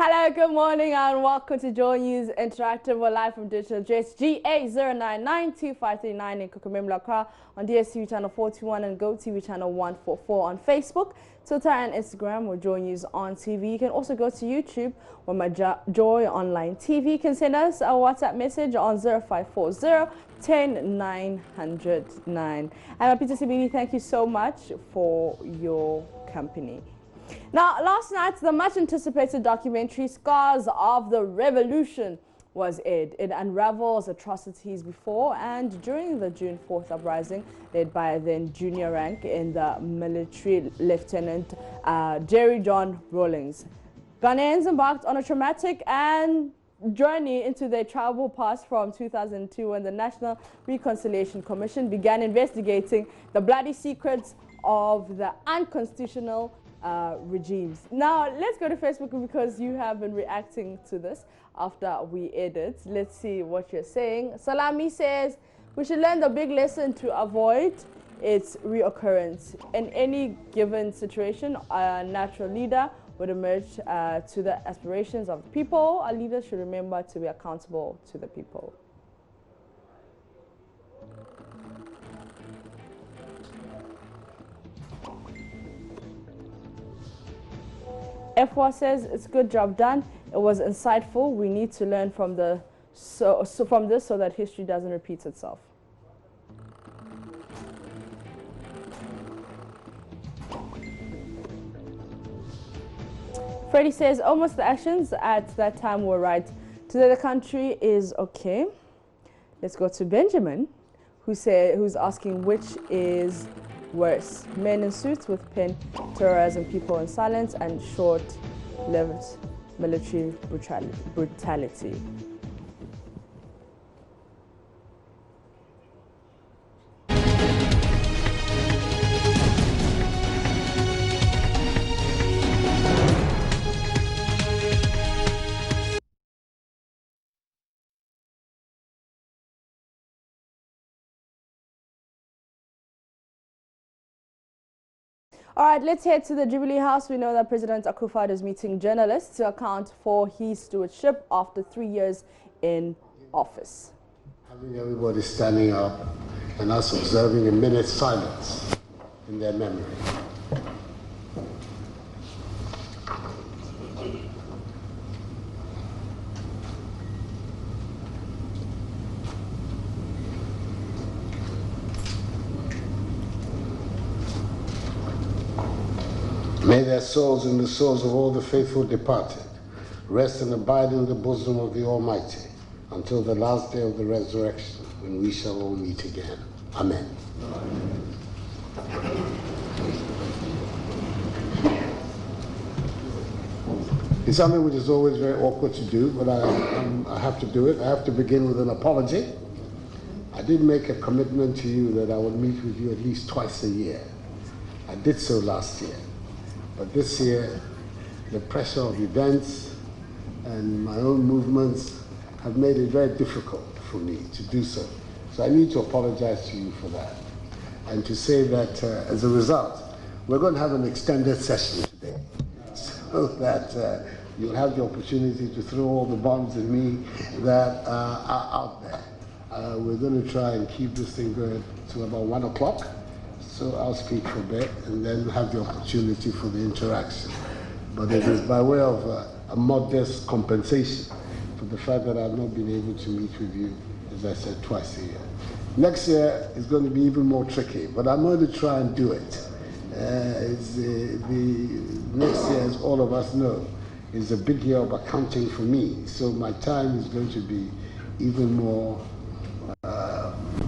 Hello, good morning, and welcome to JoyNews Interactive. We're live from digital address GA09925339 in Kukumimlaka on DSTV channel 41 and GoTV channel 144 on Facebook, Twitter and Instagram. We're JoyNews on TV. You can also go to YouTube with my Joy Online TV. You can send us a WhatsApp message on 0540 10 909. And Peter CBD, thank you so much for your company. Now, last night, the much-anticipated documentary Scars of the Revolution was aired. It unravels atrocities before and during the June 4th uprising, led by then junior rank in the military Lieutenant Jerry John Rawlings. Ghanaians embarked on a traumatic journey into their tribal past from 2002 when the National Reconciliation Commission began investigating the bloody secrets of the unconstitutional regimes. Now, let's go to Facebook because you have been reacting to this after we edit. Let's see what you're saying. Salami says, we should learn the big lesson to avoid its reoccurrence. In any given situation, a natural leader would emerge to the aspirations of the people. A leader should remember to be accountable to the people. F1 says it's good job done. It was insightful. We need to learn from this so that history doesn't repeat itself. Freddie says almost the actions at that time were right. Today the country is okay. Let's go to Benjamin, who's asking which is worse, men in suits with pen terrorizing people in silence and short-lived military brutality. All right, let's head to the Jubilee House. We know that President Akuffo-Addo is meeting journalists to account for his stewardship after 3 years in office. Having everybody standing up and us observing a minute's silence in their memory. May their souls and the souls of all the faithful departed rest and abide in the bosom of the Almighty until the last day of the resurrection, when we shall all meet again. Amen. It's something which is always very awkward to do, but I have to do it. I have to begin with an apology. I did make a commitment to you that I would meet with you at least twice a year. I did so last year. But this year, the pressure of events and my own movements have made it very difficult for me to do so. So I need to apologize to you for that. And to say that as a result, we're going to have an extended session today so that you'll have the opportunity to throw all the bombs at me that are out there. We're going to try and keep this thing going to about 1 o'clock. So I'll speak for a bit and then have the opportunity for the interaction. But it is by way of a modest compensation for the fact that I've not been able to meet with you, as I said, twice a year. Next year is going to be even more tricky, but I'm going to try and do it. Next year, as all of us know, is a big year of accounting for me. So my time is going to be even more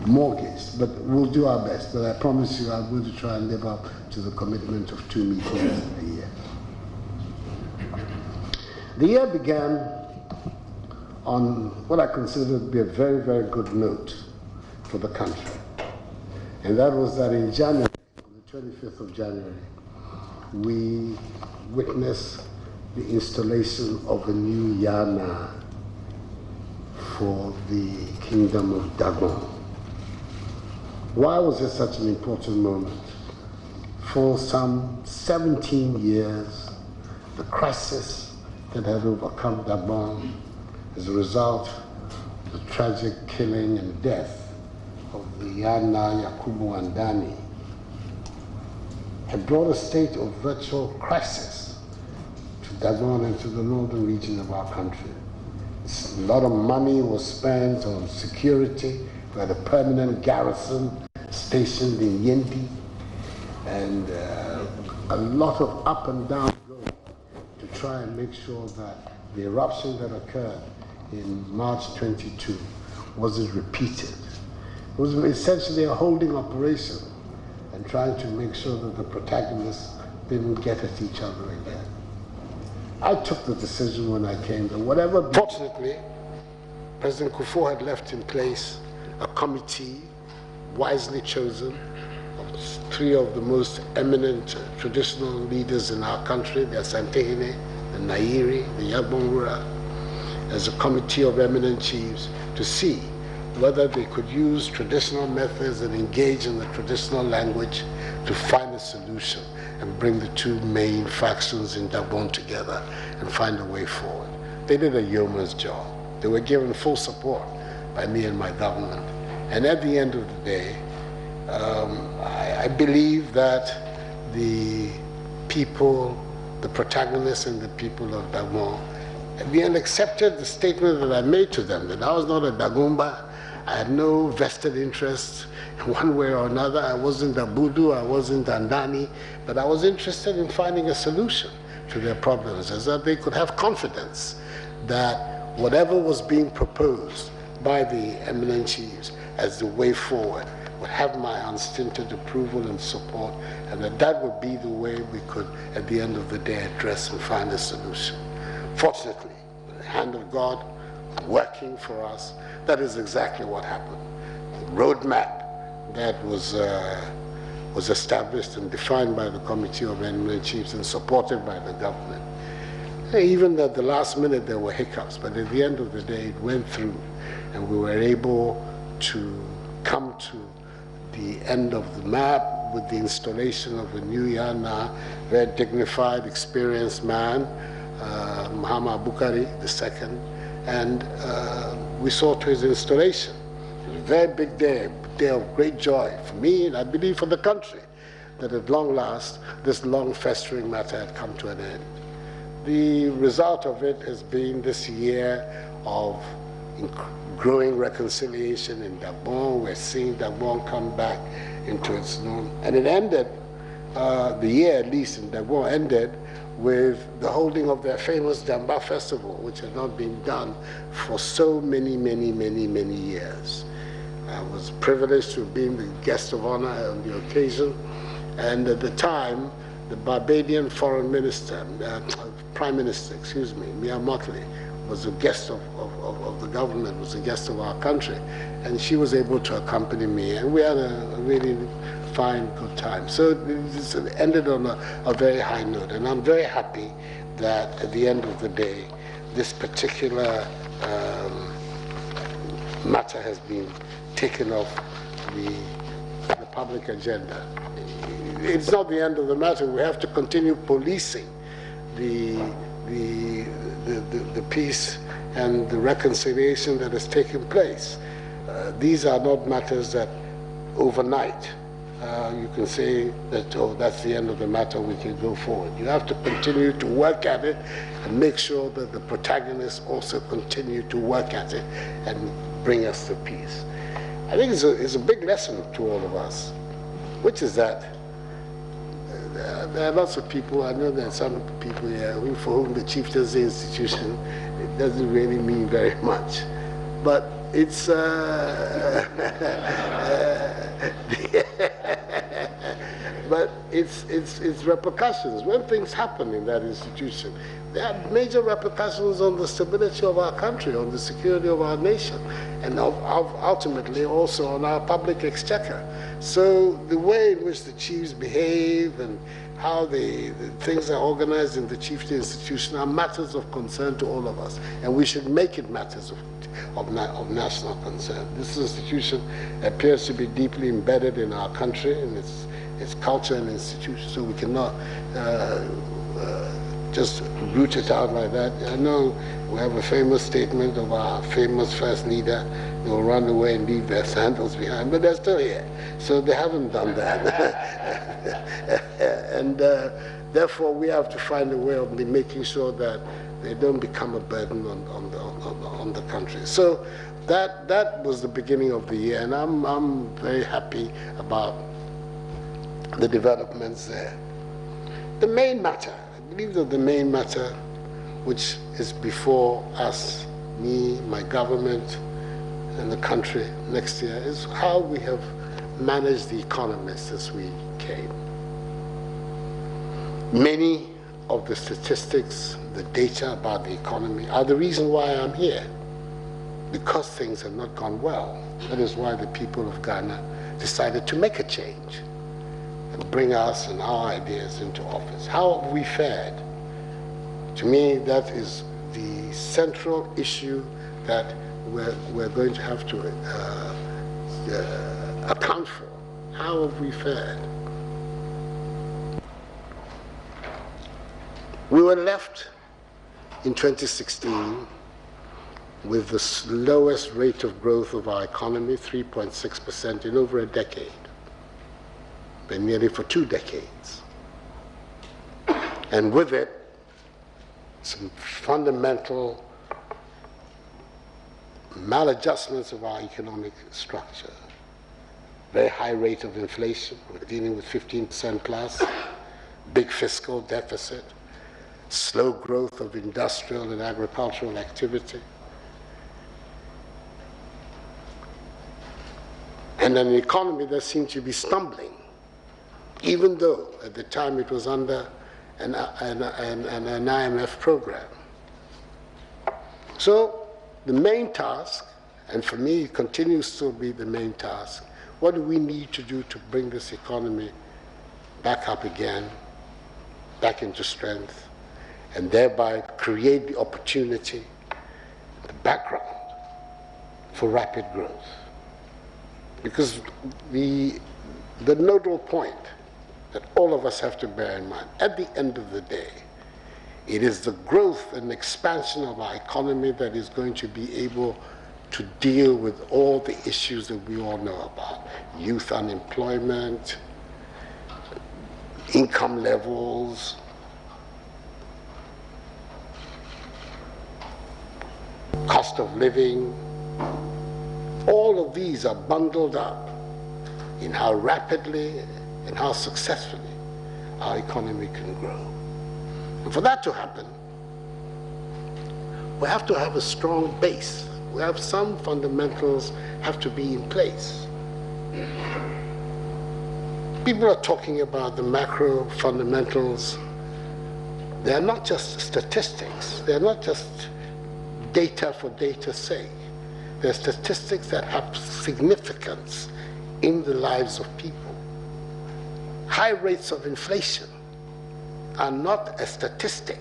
mortgaged, but we'll do our best. But I promise you, I'm going to try and live up to the commitment of 2 meetings a year. The year began on what I consider to be a very, very good note for the country. And that was that in January, on the 25th of January, we witnessed the installation of a new Yana for the Kingdom of Dagon. Why was it such an important moment? For some 17 years, the crisis that had overcome Gabon as a result of the tragic killing and death of the Yana Yakubu Andani had brought a state of virtual crisis to Gabon and to the northern region of our country. A lot of money was spent on security. We had a permanent garrison stationed in Yendi, and a lot of up and down going to try and make sure that the eruption that occurred in March 22 wasn't repeated. It was essentially a holding operation and trying to make sure that the protagonists didn't get at each other again. I took the decision when I came that whatever. Fortunately, President Kufuor had left in place a committee wisely chosen of 3 of the most eminent traditional leaders in our country, the Asantehene, the Nairi, the Yagbonwura, as a committee of eminent chiefs to see whether they could use traditional methods and engage in the traditional language to find a solution and bring the 2 main factions in Gabon together and find a way forward. They did a yeoman's job. They were given full support by me and my government. And at the end of the day, I believe that the people, the protagonists and the people of Gabon, at the end accepted the statement that I made to them, that I was not a Dagomba. I had no vested interest in one way or another. I wasn't a Budu, I wasn't Andani, but I was interested in finding a solution to their problems, as that they could have confidence that whatever was being proposed by the eminent chiefs as the way forward would have my unstinted approval and support, and that would be the way we could, at the end of the day, address and find a solution. Fortunately, the hand of God working for us, that is exactly what happened. The roadmap that was established and defined by the Committee of Eminent Chiefs and supported by the government. Even at the last minute there were hiccups, but at the end of the day it went through, and we were able to come to the end of the map with the installation of a new Yana, very dignified, experienced man, Muhammad Bukari II, and we saw to his installation. It was a very big day, a day of great joy for me, and I believe for the country, that at long last, this long festering matter had come to an end. The result of it has been this year of growing reconciliation in Gabon. We're seeing Gabon come back into its norm. And it ended, the year at least in Gabon ended with the holding of their famous Damba Festival, which had not been done for so many years. I was privileged to have been the guest of honor on the occasion, and at the time, the Barbadian foreign minister, prime minister, excuse me, Mia Motley, was a guest of the government, was a guest of our country, and she was able to accompany me, and we had a really fine, good time. So it ended on a very high note, and I'm very happy that at the end of the day, this particular matter has been taken off the public agenda. It's not the end of the matter. We have to continue policing the peace and the reconciliation that has taken place. These are not matters that overnight you can say that, oh, that's the end of the matter, we can go forward. You have to continue to work at it and make sure that the protagonists also continue to work at it and bring us to peace. I think it's a big lesson to all of us, which is that there are lots of people, I know there are some people here for whom the chieftaincy institution, it doesn't really mean very much. But it's but it's repercussions. When things happen in that institution, there are major repercussions on the stability of our country, on the security of our nation, and ultimately also on our public exchequer. So the way in which the chiefs behave and how the things are organized in the chieftain institution are matters of concern to all of us, and we should make it matters of national concern. This institution appears to be deeply embedded in our country, in its culture and institution, so we cannot just root it out like that. I know we have a famous statement of our famous first leader, they'll run away and leave their sandals behind, but they're still here. So they haven't done that. And therefore we have to find a way of making sure that they don't become a burden on the country. So that was the beginning of the year, and I'm very happy about the developments there. The main matter, I believe that the main matter, which is before us, me, my government, and the country next year, is how we have managed the economy since we came. Many of the statistics, the data about the economy are the reason why I'm here, because things have not gone well. That is why the people of Ghana decided to make a change and bring us and our ideas into office. How have we fared? To me, that is the central issue that we're going to have to account for. How have we fared? We were left in 2016 with the lowest rate of growth of our economy, 3.6% in over a decade, but nearly for 2 decades. And with it, some fundamental maladjustments of our economic structure. Very high rate of inflation, we're dealing with 15% plus, big fiscal deficit, slow growth of industrial and agricultural activity, and an economy that seemed to be stumbling, even though at the time it was under an IMF program. So the main task, and for me it continues to be the main task, what do we need to do to bring this economy back up again, back into strength, and thereby create the opportunity, the background for rapid growth? Because the nodal point that all of us have to bear in mind, at the end of the day, it is the growth and expansion of our economy that is going to be able to deal with all the issues that we all know about. Youth unemployment, income levels, cost of living. All of these are bundled up in how rapidly and how successfully our economy can grow. And for that to happen, we have to have a strong base. We have some fundamentals have to be in place. People are talking about the macro fundamentals. They are not just statistics. They are not just data for data's sake. They're statistics that have significance in the lives of people. High rates of inflation are not a statistic.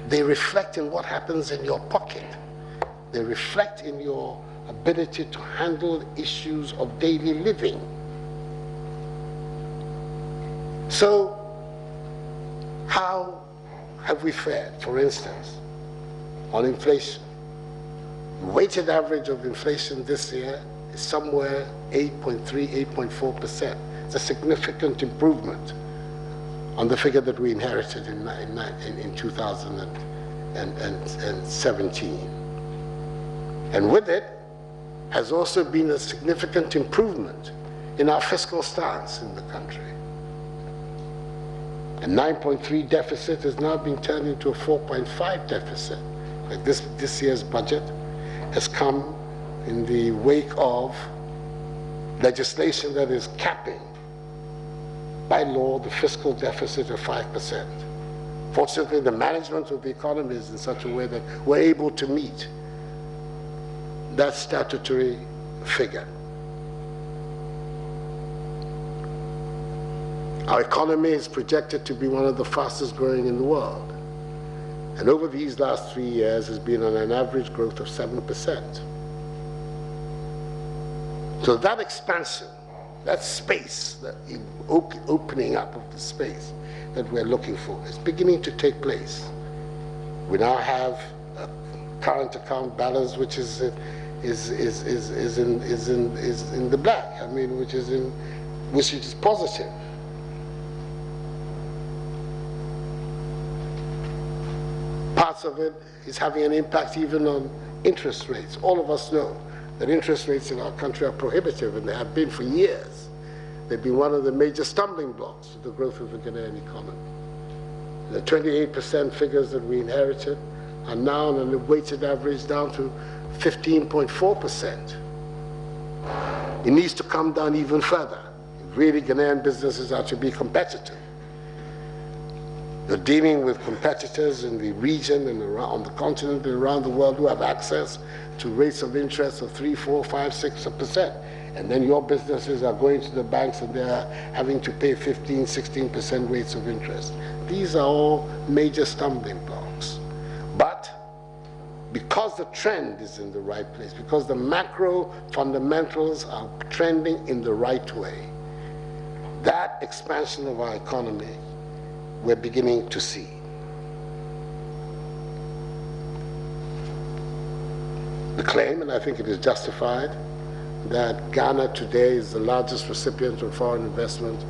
They reflect in what happens in your pocket. They reflect in your ability to handle issues of daily living. So, how have we fared, for instance, on inflation? The weighted average of inflation this year is somewhere 8.3, 8.4%. It's a significant improvement on the figure that we inherited in 2017. And with it has also been a significant improvement in our fiscal stance in the country. A 9.3 deficit has now been turned into a 4.5 deficit. Like this year's budget has come in the wake of legislation that is capping by law the fiscal deficit of 5%. Fortunately, the management of the economy is in such a way that we're able to meet that statutory figure. Our economy is projected to be one of the fastest growing in the world. And over these last 3 years has been on an average growth of 7%. So that expansion that space, that opening up of the space that we're looking for is beginning to take place. We now have a current account balance which is in the black. I mean, which is positive. Parts of it is having an impact even on interest rates. All of us know that interest rates in our country are prohibitive, and they have been for years. They've been one of the major stumbling blocks to the growth of the Ghanaian economy. The 28% figures that we inherited are now on a weighted average down to 15.4%. It needs to come down even further if really Ghanaian businesses are to be competitive. You're dealing with competitors in the region and on the continent and around the world who have access to rates of interest of 3, 4, 5, 6%. And then your businesses are going to the banks and they're having to pay 15, 16% rates of interest. These are all major stumbling blocks. But because the trend is in the right place, because the macro fundamentals are trending in the right way, that expansion of our economy we're beginning to see. The claim, and I think it is justified, that Ghana today is the largest recipient of foreign investment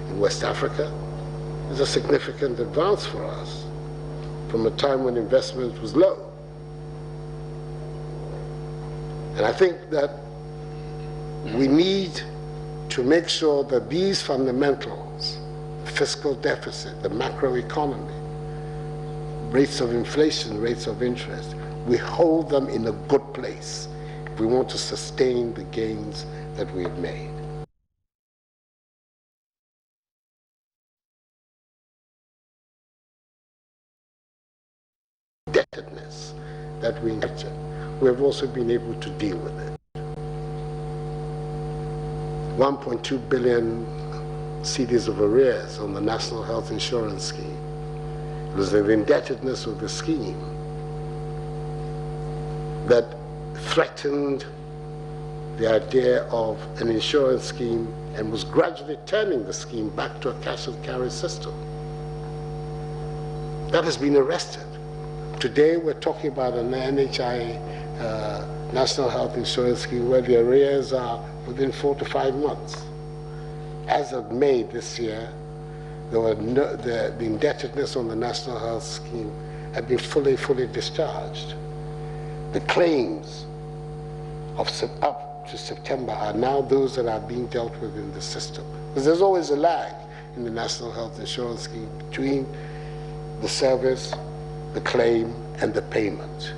in West Africa is a significant advance for us from a time when investment was low. And I think that we need to make sure that these fundamentals, fiscal deficit, the macroeconomy, rates of inflation, rates of interest, we hold them in a good place if we want to sustain the gains that we've made. Indebtedness that we inherited, we have also been able to deal with it. 1.2 billion cedis of arrears on the National Health Insurance Scheme. It was the indebtedness of the scheme that threatened the idea of an insurance scheme and was gradually turning the scheme back to a cash and carry system. That has been arrested. Today we're talking about an NHI National Health Insurance Scheme where the arrears are within 4 to 5 months. As of May this year, the indebtedness on the National Health Scheme had been fully discharged. The claims of up to September are now those that are being dealt with in the system. Because there's always a lag in the National Health Insurance Scheme between the service, the claim, and the payment.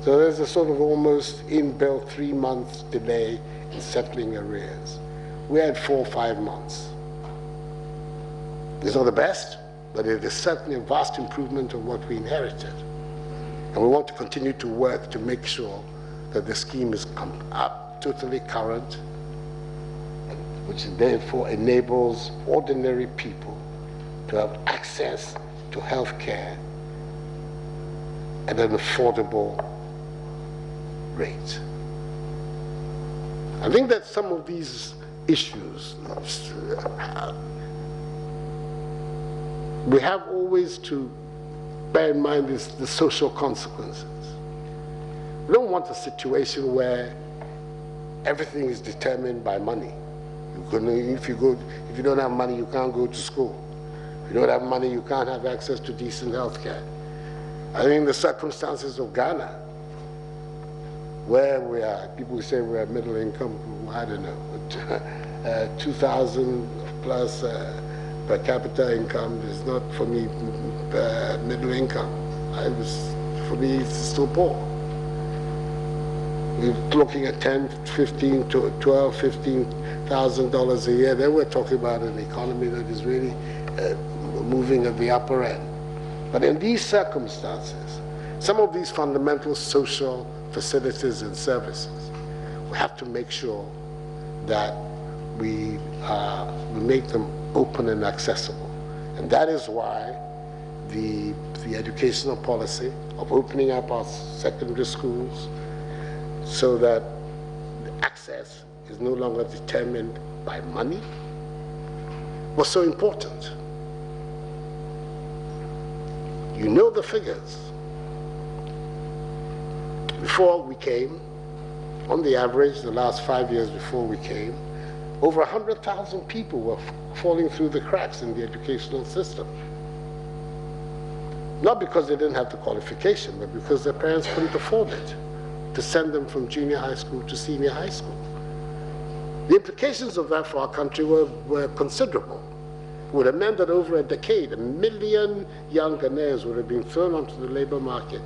So there's a sort of almost inbuilt 3 months delay in settling arrears. We had 4 or 5 months. It's not the best, but it is certainly a vast improvement of what we inherited. And we want to continue to work to make sure that the scheme is totally current, which therefore enables ordinary people to have access to health care at an affordable rate. I think that some of these issues, we have always to bear in mind the social consequences. We don't want a situation where everything is determined by money. If you don't have money, you can't go to school. If you don't have money, you can't have access to decent health care. I think the circumstances of Ghana, where we are, people say we are middle income, I don't know, 2,000 plus per capita income is not for me middle income. For me, it's still poor. We're looking at 10, 15, 12, $15,000 a year. Then we're talking about an economy that is really moving at the upper end. But in these circumstances, some of these fundamental social facilities and services, we have to make sure that we make them open and accessible. And that is why the educational policy of opening up our secondary schools so that the access is no longer determined by money was so important. You know the figures. Before we came, on the average, the last 5 years before we came, over 100,000 people were falling through the cracks in the educational system. Not because they didn't have the qualification, but because their parents couldn't afford it to send them from junior high school to senior high school. The implications of that for our country were considerable. It would have meant that over a decade, 1 million young Ghanaians would have been thrown onto the labor market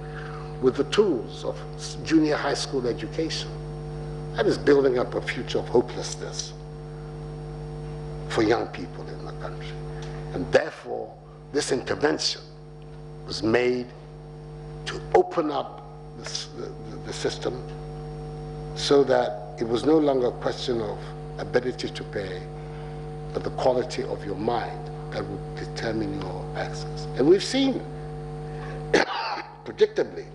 with the tools of junior high school education. That is building up a future of hopelessness for young people in the country. And therefore, this intervention was made to open up the system so that it was no longer a question of ability to pay, but the quality of your mind that would determine your access. And we've seen, predictably,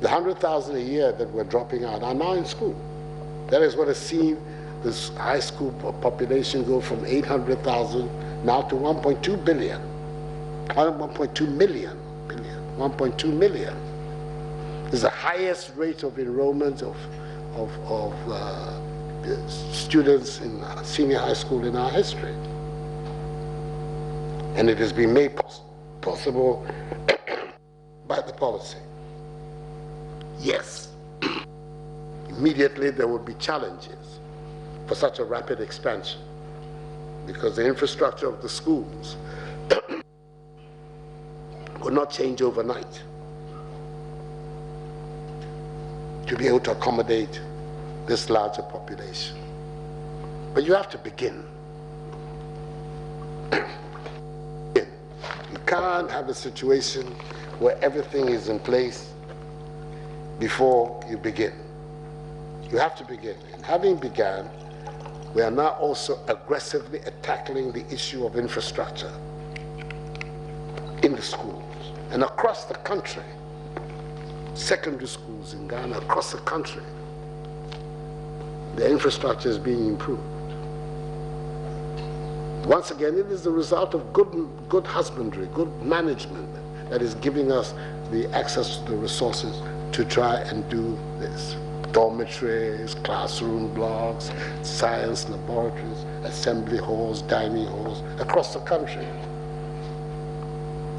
the 100,000 a year that we're dropping out are now in school. That is what has seen this high school population go from 800,000 now to 1.2 billion, 1.2 million. 1.2 million is the highest rate of enrollment of students in senior high school in our history. And it has been made possible by the policy. Yes, immediately there would be challenges for such a rapid expansion because the infrastructure of the schools will not change overnight to be able to accommodate this larger population. But you have to begin. You can't have a situation where everything is in place before you begin. You have to begin. And having begun, we are now also aggressively tackling the issue of infrastructure in the schools and across the country. Secondary schools in Ghana, across the country, the infrastructure is being improved. Once again, it is the result of good husbandry, good management that is giving us the access to the resources to try and do this. Dormitories, classroom blocks, science laboratories, assembly halls, dining halls, across the country.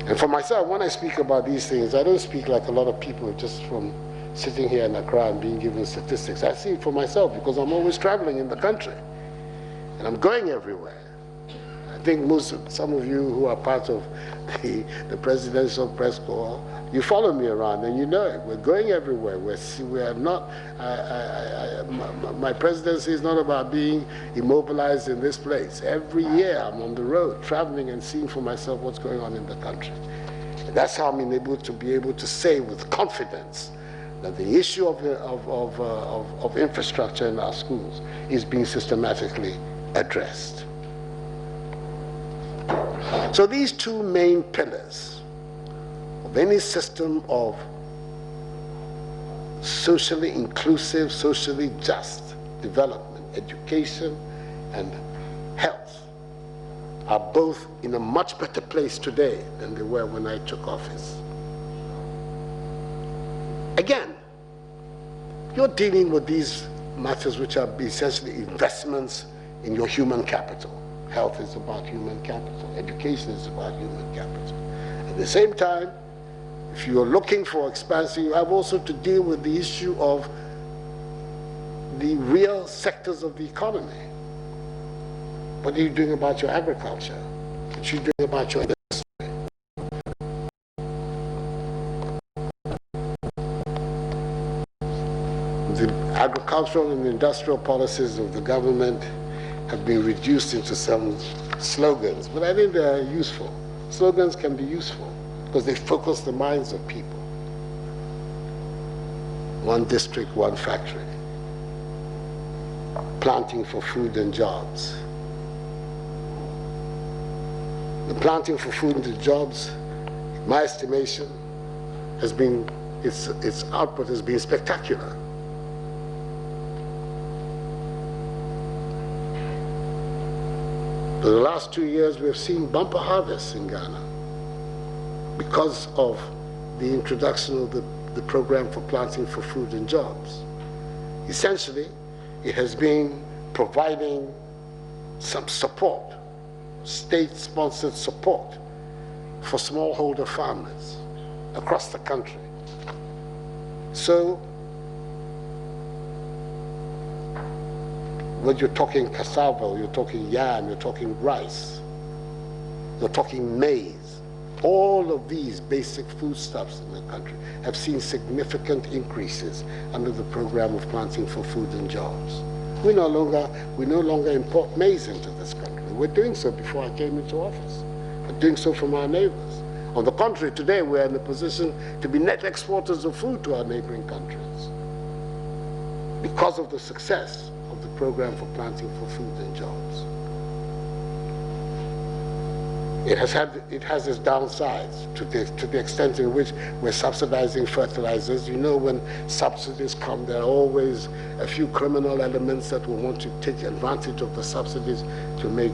And for myself, when I speak about these things, I don't speak like a lot of people just from sitting here in Accra and being given statistics. I see it for myself because I'm always traveling in the country and I'm going everywhere. I think some of you who are part of the presidential press corps, you follow me around and you know it. We're going everywhere. We are not, my presidency is not about being immobilized in this place. Every year I'm on the road, traveling and seeing for myself what's going on in the country. And that's how I'm able to say with confidence that the issue of infrastructure in our schools is being systematically addressed. So these two main pillars of any system of socially inclusive, socially just development, education and health, are both in a much better place today than they were when I took office. Again, you're dealing with these matters which are essentially investments in your human capital. Health is about human capital. Education is about human capital. At the same time, if you are looking for expansion, you have also to deal with the issue of the real sectors of the economy. What are you doing about your agriculture? What are you doing about your industry? The agricultural and industrial policies of the government have been reduced into some slogans, but I think they are useful. Slogans can be useful because they focus the minds of people. One district, one factory. Planting for food and jobs. The planting for food and jobs, in my estimation, has been, its output has been spectacular. For the last 2 years, we have seen bumper harvests in Ghana because of the introduction of the program for planting for food and jobs. Essentially, it has been providing some support, state-sponsored support for smallholder farmers across the country. So, when you're talking cassava, you're talking yam, you're talking rice, you're talking maize, all of these basic foodstuffs in the country have seen significant increases under the program of planting for food and jobs. We no longer import maize into this country. We're doing so before I came into office. We're doing so from our neighbors. On the contrary, today we're in a position to be net exporters of food to our neighboring countries because of the success of the program for planting for food and jobs. It has its downsides to the extent in which we're subsidizing fertilizers. You know, when subsidies come, there are always a few criminal elements that will want to take advantage of the subsidies to make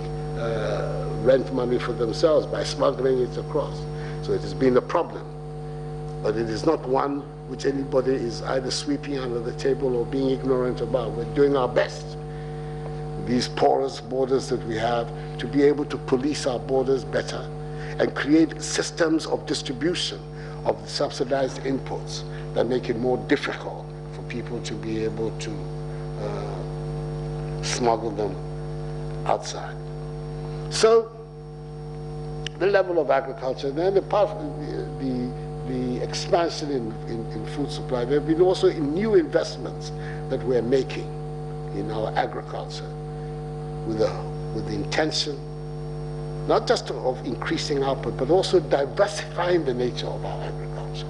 rent money for themselves by smuggling it across. So it has been a problem, but it is not one which anybody is either sweeping under the table or being ignorant about. We're doing our best, these porous borders that we have, to be able to police our borders better and create systems of distribution of the subsidized inputs that make it more difficult for people to be able to smuggle them outside. So the level of agriculture, then the expansion in food supply, there have been also new investments that we're making in our agriculture with the intention not just of increasing output, but also diversifying the nature of our agriculture.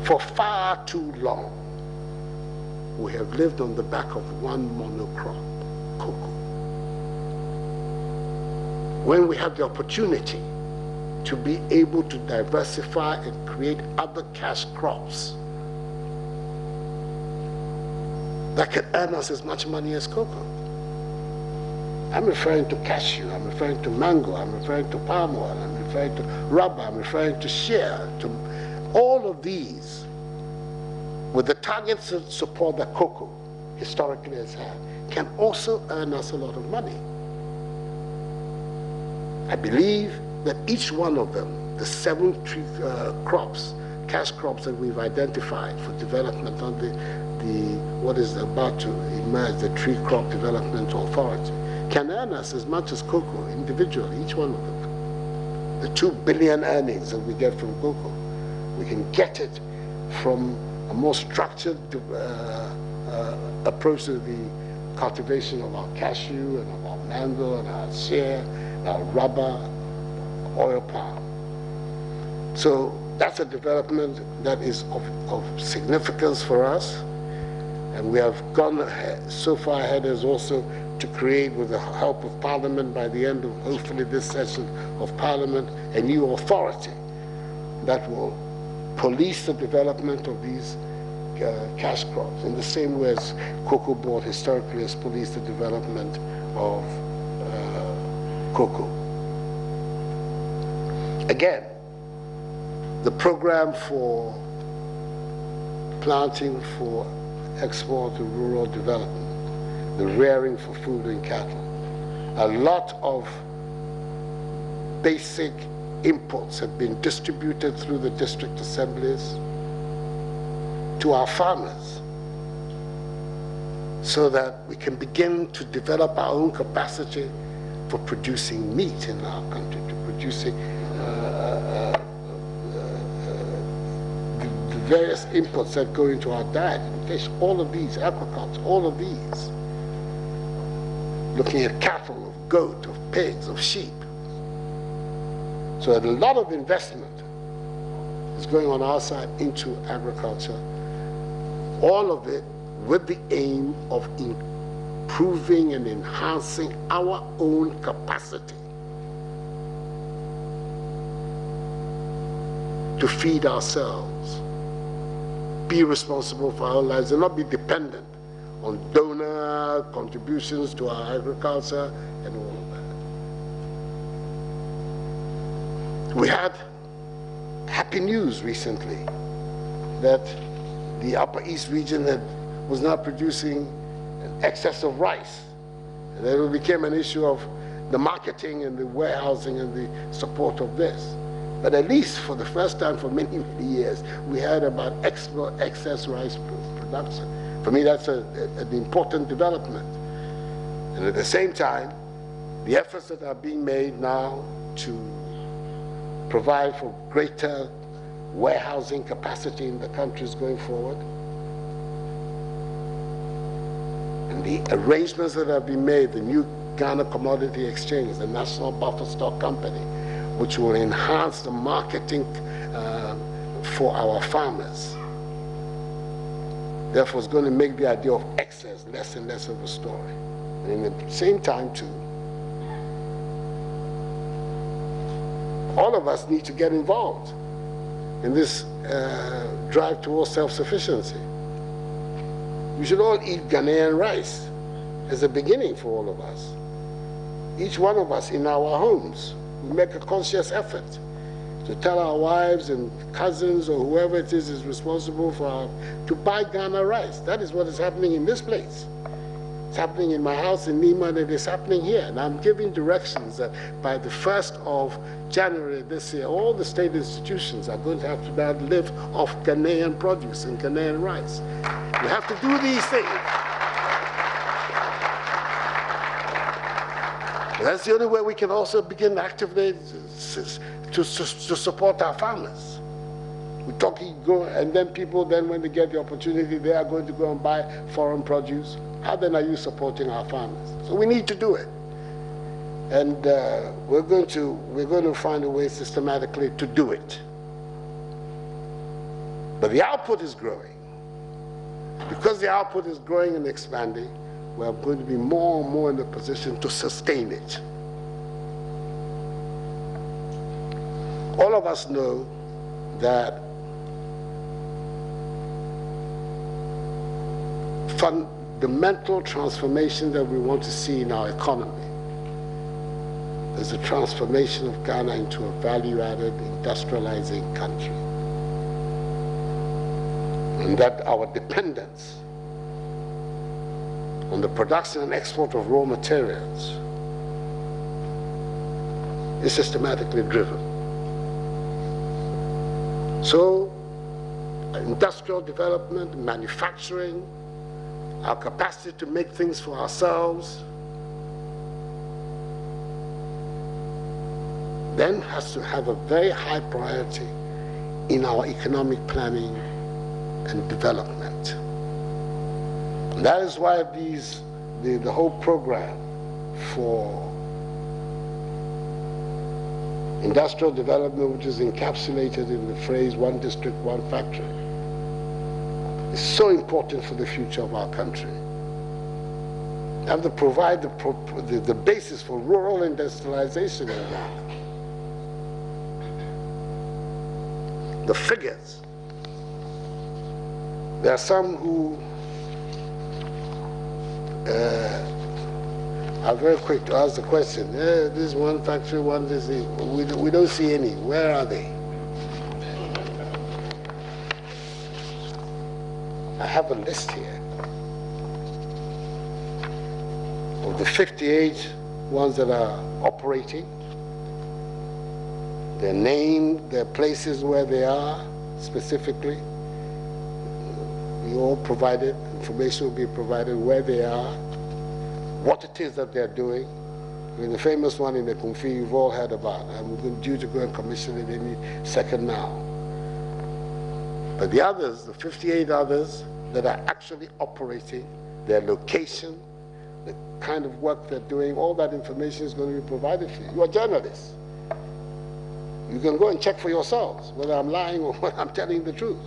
For far too long, we have lived on the back of one monocrop, cocoa. When we have the opportunity to be able to diversify and create other cash crops that can earn us as much money as cocoa. I'm referring to cashew, I'm referring to mango, I'm referring to palm oil, I'm referring to rubber, I'm referring to shea, to all of these, with the targets of support that cocoa historically has had, can also earn us a lot of money. I believe that each one of them, the 7 crops, cash crops that we've identified for development on what is about to emerge, the Tree Crop Development Authority, can earn us as much as cocoa individually, each one of them. The 2 billion earnings that we get from cocoa, we can get it from a more structured approach to the cultivation of our cashew and of our mango and our shea, and our rubber, oil palm. So that's a development that is of significance for us, and we have gone so far ahead as also to create, with the help of Parliament, by the end of hopefully this session of Parliament, a new authority that will police the development of these cash crops in the same way as Cocoa Board historically has policed the development of cocoa. Again, the program for planting for export to rural development, the rearing for food and cattle. A lot of basic inputs have been distributed through the district assemblies to our farmers so that we can begin to develop our own capacity for producing meat in our country, to producing the various inputs that go into our diet, fish, all of these, aquaculture, all of these. Looking at cattle, of goat, of pigs, of sheep. So a lot of investment is going on our side into agriculture, all of it with the aim of improving and enhancing our own capacity to feed ourselves, be responsible for our lives, and not be dependent on donor contributions to our agriculture and all of that. We had happy news recently that the Upper East region was now producing an excess of rice. And then it became an issue of the marketing and the warehousing and the support of this. But at least for the first time for many, many years, we had about excess rice production. For me, that's an important development. And at the same time, the efforts that are being made now to provide for greater warehousing capacity in the countries going forward, and the arrangements that have been made, the new Ghana Commodity Exchange, the National Buffer Stock Company, which will enhance the marketing for our farmers. Therefore, it's going to make the idea of excess less and less of a story. And at the same time, too, all of us need to get involved in this drive towards self-sufficiency. We should all eat Ghanaian rice as a beginning for all of us. Each one of us in our homes, we make a conscious effort to tell our wives and cousins or whoever it is responsible for to buy Ghana rice. That is what is happening in this place. It's happening in my house in Nima, and it is happening here. And I'm giving directions that by the 1st of January this year, all the state institutions are going to have to now live off Ghanaian produce and Ghanaian rice. We have to do these things. That's the only way we can also begin actively to support our farmers. We're talking, and then people, when they get the opportunity, they are going to go and buy foreign produce. How then are you supporting our farmers? So we need to do it. And we're going to find a way systematically to do it. But the output is growing. Because the output is growing and expanding, we're going to be more and more in a position to sustain it. All of us know that fundamental transformation that we want to see in our economy is the transformation of Ghana into a value-added, industrializing country. And that our dependence on the production and export of raw materials is systematically driven. So, industrial development, manufacturing, our capacity to make things for ourselves, then has to have a very high priority in our economic planning and development. And that is why the whole program for industrial development, which is encapsulated in the phrase "one district, one factory," is so important for the future of our country. We have to provide the basis for rural industrialization in Ghana. The figures. There are some who are very quick to ask the question, this one factory, one this, we don't see any. Where are they? I have a list here of the 58 ones that are operating, their name, their places where they are specifically. We all provided, information will be provided where they are, what it is that they're doing. I mean, the famous one in the Kumfi you've all heard about. I'm due to go and commission it any second now. But the others, the 58 others that are actually operating, their location, the kind of work they're doing, all that information is going to be provided for you. You are journalists. You can go and check for yourselves whether I'm lying or whether I'm telling the truth.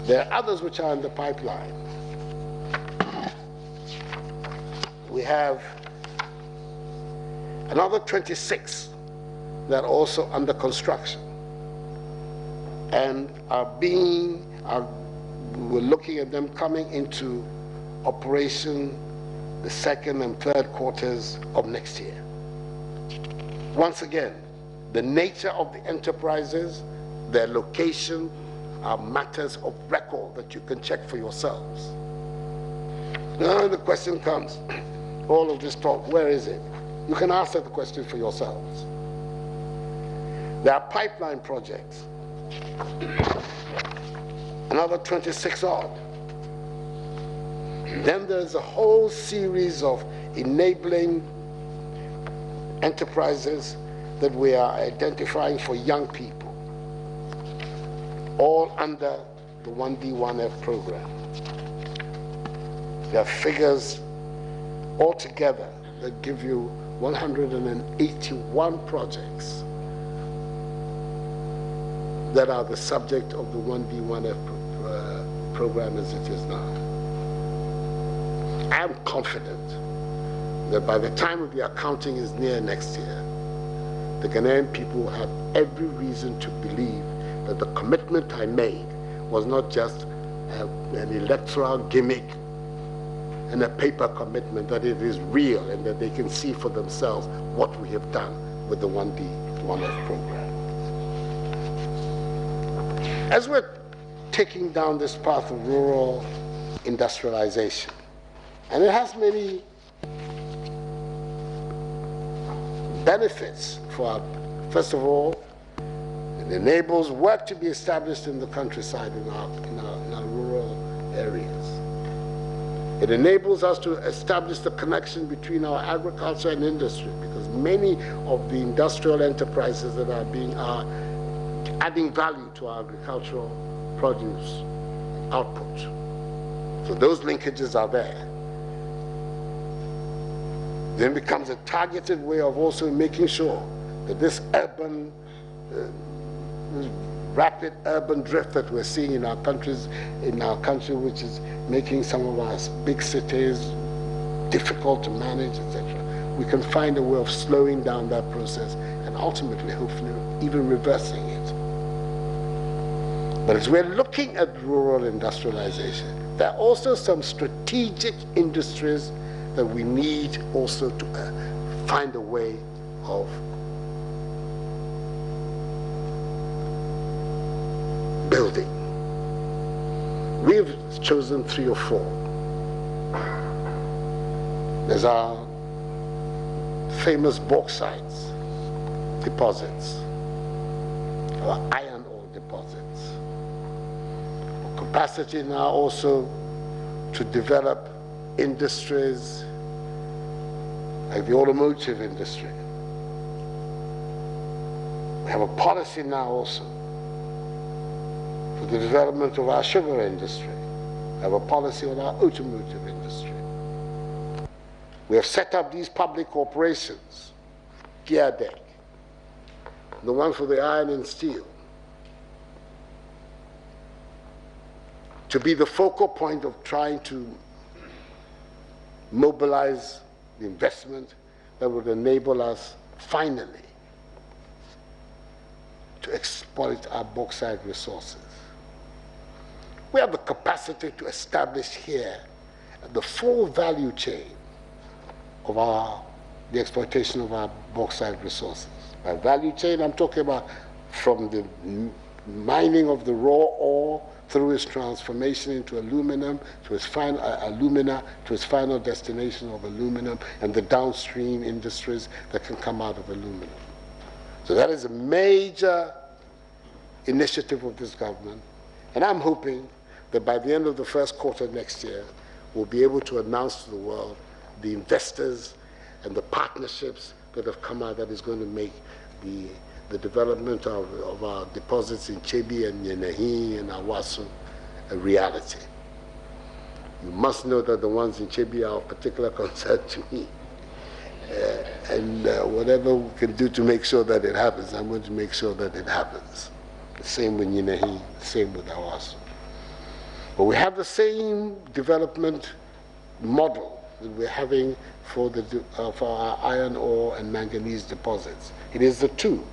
There are others which are in the pipeline. We have another 26 that are also under construction and we're looking at them coming into operation the second and third quarters of next year. Once again, The nature of the enterprises, their location, are matters of record that you can check for yourselves. Now the question comes, all of this talk, where is it? You can answer the question for yourselves. There are pipeline projects, another 26 odd. Then there's a whole series of enabling enterprises that we are identifying for young people, all under the 1D1F program. There are figures altogether that give you 181 projects that are the subject of the 1D1F program as it is now. I am confident that by the time of the accounting is near next year, the Ghanaian people have every reason to believe that the commitment I made was not just an electoral gimmick and a paper commitment, that it is real and that they can see for themselves what we have done with the 1D1F program. As we're taking down this path of rural industrialization, and it has many benefits for our, first of all, it enables work to be established in the countryside, in our rural areas. It enables us to establish the connection between our agriculture and industry, because many of the industrial enterprises that are adding value to our agricultural produce output. So those linkages are there. Then becomes a targeted way of also making sure that this urban, this rapid urban drift that we're seeing in our country, which is making some of our big cities difficult to manage, etc. We can find a way of slowing down that process and ultimately, hopefully, even reversing it. But as we're looking at rural industrialization, there are also some strategic industries that we need also to find a way of building. We've chosen 3 or 4. There's our famous bauxite deposits, our iron ore deposits. Capacity now also to develop industries like the automotive industry. We have a policy now also for the development of our sugar industry. We have a policy on our automotive industry. We have set up these public corporations, GIADEC, the one for the iron and steel, to be the focal point of trying to mobilize the investment that would enable us finally to exploit our bauxite resources. We have the capacity to establish here the full value chain of the exploitation of our bauxite resources. By value chain, I'm talking about from the mining of the raw ore through its transformation into aluminum, to its final alumina, to its final destination of aluminum, and the downstream industries that can come out of aluminum. So that is a major initiative of this government, and I'm hoping that by the end of the first quarter next year, we'll be able to announce to the world the investors and the partnerships that have come out that is going to make the development of our deposits in Chebi and Yenahi and Awasu a reality. You must know that the ones in Chebi are of particular concern to me. And whatever we can do to make sure that it happens, I'm going to make sure that it happens. The same with Yenahi, the same with Awasu. But we have the same development model that we're having for our iron ore and manganese deposits. It is the two,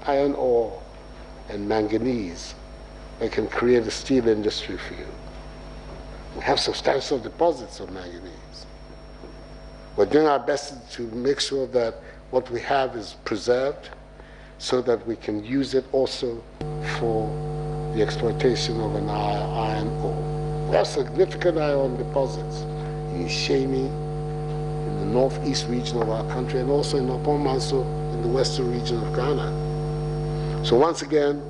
iron ore and manganese, that can create a steel industry for you. We have substantial deposits of manganese. We're doing our best to make sure that what we have is preserved so that we can use it also for the exploitation of an iron ore. We have significant iron deposits in Shemi, in the northeast region of our country, and also in Opomanso, in the western region of Ghana. So once again,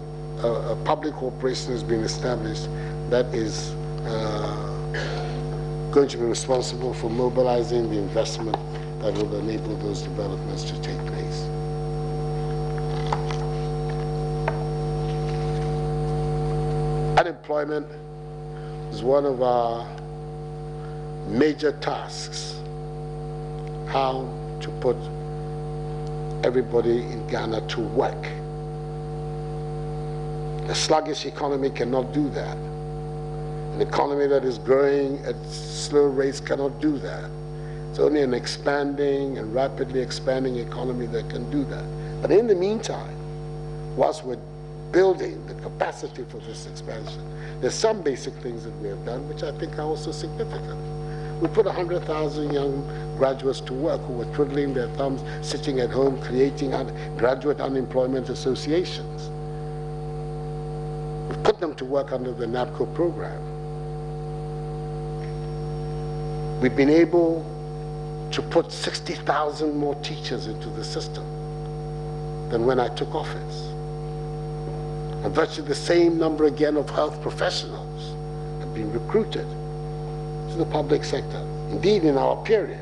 a public corporation has been established that is going to be responsible for mobilizing the investment that will enable those developments to take place. Unemployment is one of our major tasks. How to put everybody in Ghana to work. A sluggish economy cannot do that. An economy that is growing at slow rates cannot do that. It's only an expanding and rapidly expanding economy that can do that. But in the meantime, whilst we're building the capacity for this expansion, there's some basic things that we have done which I think are also significant. We put 100,000 young graduates to work who were twiddling their thumbs, sitting at home, creating graduate unemployment associations. We put them to work under the NABCO program. We've been able to put 60,000 more teachers into the system than when I took office. And virtually the same number again of health professionals have been recruited to the public sector. Indeed, in our period,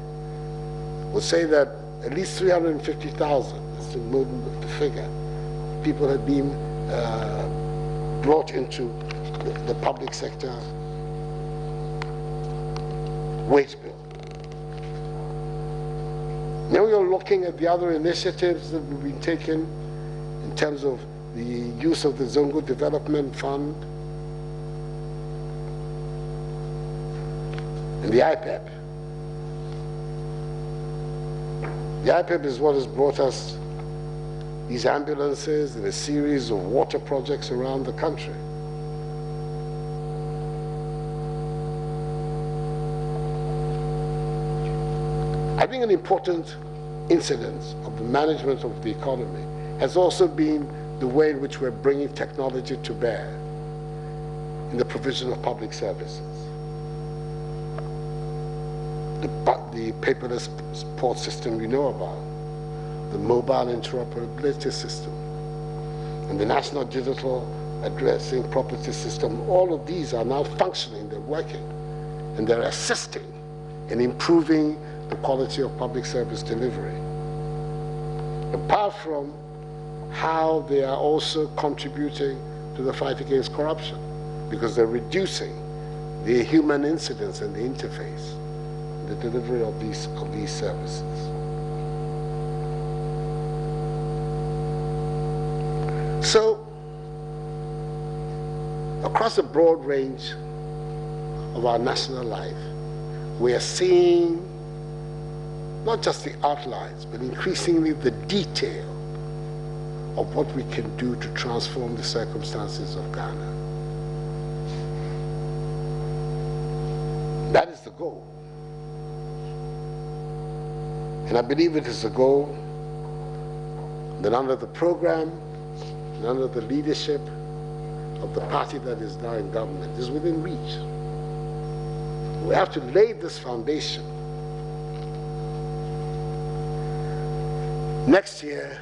we'll say that at least 350,000, is the figure, people have been brought into the public sector wage bill. Now you're looking at the other initiatives that we've been taking in terms of the use of the Zongo Development Fund and the IPEP. The IPEP is what has brought us these ambulances and a series of water projects around the country. I think an important incident of the management of the economy has also been the way in which we're bringing technology to bear in the provision of public services. The paperless port system you know about, the mobile interoperability system, and the national digital addressing property system, all of these are now functioning, they're working, and they're assisting in improving the quality of public service delivery. Apart from how they are also contributing to the fight against corruption, because they're reducing the human incidence and the interface, the delivery of these services. So, across a broad range of our national life, we are seeing not just the outlines, but increasingly the detail of what we can do to transform the circumstances of Ghana. That is the goal. And I believe it is a goal that under the program and under the leadership of the party that is now in government is within reach. We have to lay this foundation. Next year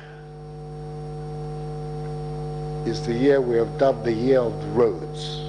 is the year we have dubbed the year of the roads.